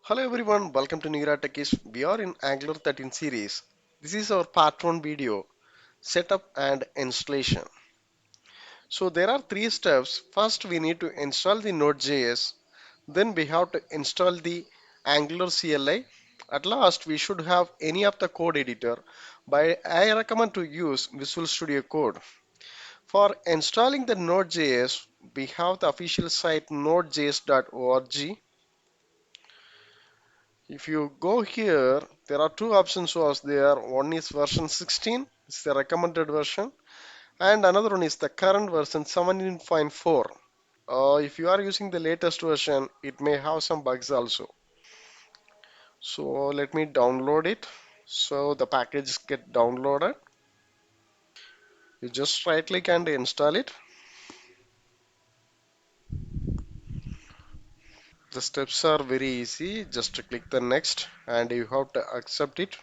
Hello everyone, welcome to Nira Techies. We are in Angular 13 series. This is our part 1 video, setup and installation. So there are three steps. First we need to install the Node.js. Then we have to install the Angular CLI. At last we should have any of the code editor, but I recommend to use Visual Studio Code. For installing the Node.js, we have the official site nodejs.org. If you go here, there are two options was there. One is version 16, it's the recommended version, and another one is the current version 17.4. If you are using the latest version, it may have some bugs also. So let me download it. So the package get downloaded. You just right click and install it. The steps are very easy. Just click the next and you have to accept it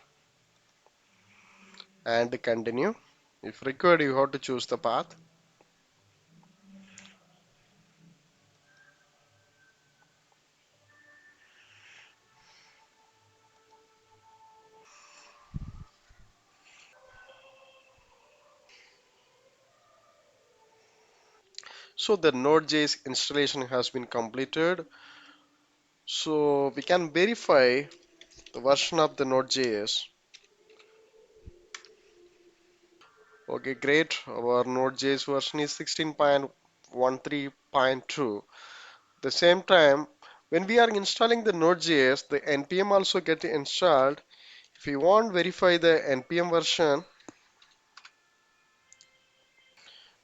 and continue. If required, you have to choose the path. So the Node.js installation has been completed. So we can verify the version of the Node.js. Okay, great. Our Node.js version is 16.13.2. The same time, when we are installing the Node.js, the npm also get installed. If you want verify the npm version,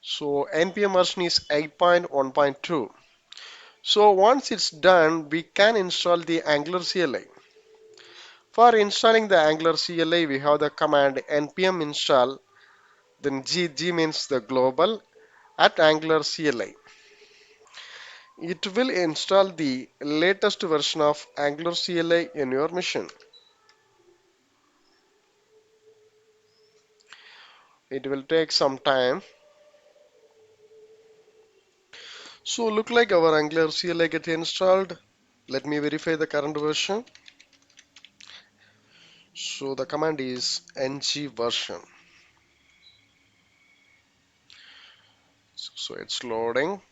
so npm version is 8.1.2. So once it's done, we can install the Angular CLI. For installing the Angular CLI, we have the command npm install, then G means the global, at Angular CLI. It will install the latest version of Angular CLI in your machine. It will take some time. So look like our Angular CLI get installed. Let me verify the current version. So the command is ng version. So it's loading.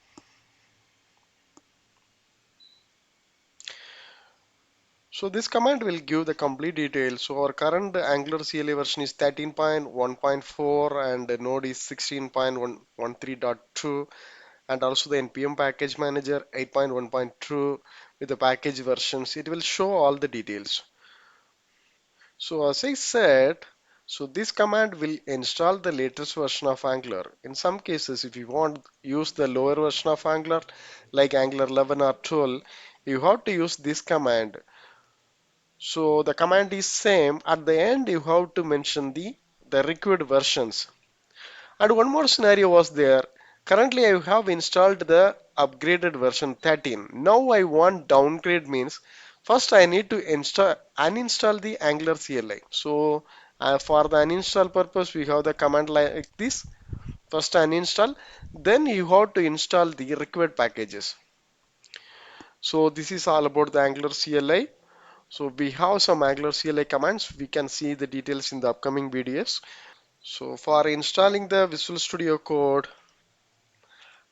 So this command will give the complete details. So our current Angular CLI version is 13.1.4 and the node is 16.13.2 and also the npm package manager 8.1.2 with the package versions. It will show all the details. So as I said, so this command will install the latest version of Angular. In some cases, if you want use the lower version of Angular, like Angular 11 or 12, you have to use this command. So the command is same. At the end, you have to mention the required versions. And one more scenario was there. Currently, I have installed the upgraded version 13. Now I want downgrade means first I need to uninstall the Angular CLI. So for the uninstall purpose, we have the command like this. First uninstall, then you have to install the required packages. So this is all about the Angular CLI. So we have some Angular CLI commands. We can see the details in the upcoming videos. So for installing the Visual Studio Code,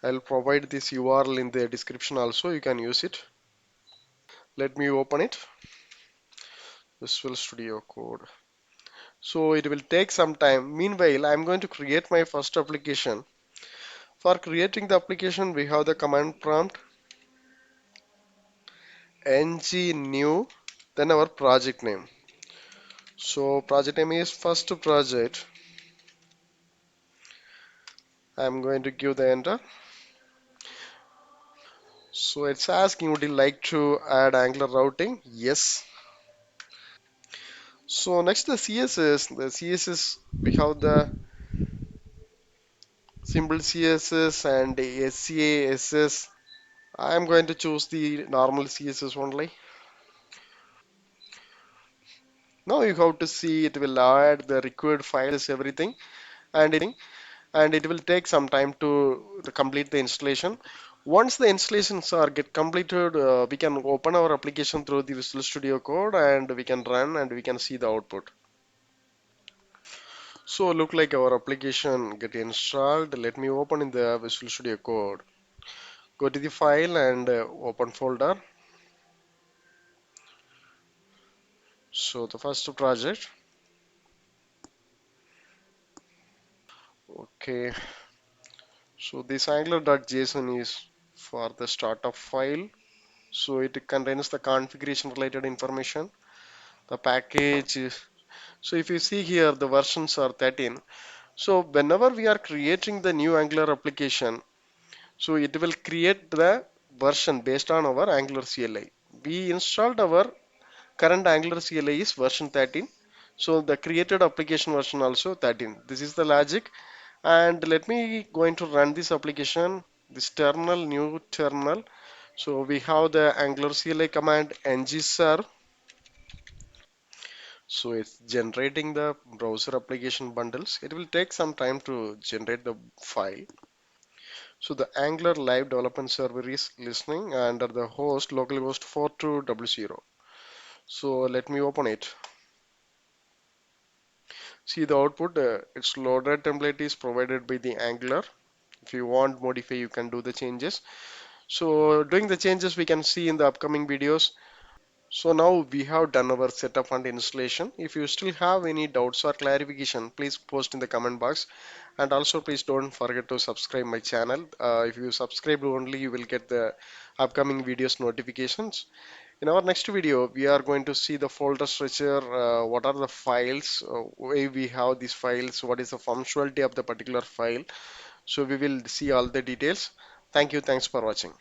I'll provide this URL in the description also. You can use it. Let me open it. Visual Studio Code. So it will take some time. Meanwhile, I'm going to create my first application. For creating the application, we have the command prompt ng new, then our project name. So project name is first project. I'm going to give the enter. So it's asking, would you like to add Angular routing? Yes. So next the CSS. The CSS, we have the simple CSS and SCA, I'm going to choose the normal CSS only. Now you have to see it will add the required files, everything, and it will take some time to complete the installation. Once the installations are get completed, we can open our application through the Visual Studio Code and we can run and we can see the output. So look like our application get installed. Let me open in the Visual Studio Code. Go to the file and open folder. So the first project. Okay. So this angular.json is for the startup file. So it contains the configuration related information. The package is, so if you see here the versions are 13. So whenever we are creating the new Angular application, so it will create the version based on our Angular CLI. We installed our current Angular CLI is version 13. So the created application version also 13. This is the logic. And let me going to run this application, this terminal, new terminal. So we have the Angular CLI command ngserve. So it's generating the browser application bundles. It will take some time to generate the file. So the Angular live development server is listening under the host localhost 4200. So let me open it. See the output, its loader template is provided by the Angular. If you want modify, you can do the changes. So doing the changes we can see in the upcoming videos. So now we have done our setup and installation. If you still have any doubts or clarification, please post in the comment box. And also please don't forget to subscribe my channel. If you subscribe only, you will get the upcoming videos notifications. In our next video, we are going to see the folder structure, what are the files, why we have these files, what is the functionality of the particular file. So we will see all the details. Thank you. Thanks for watching.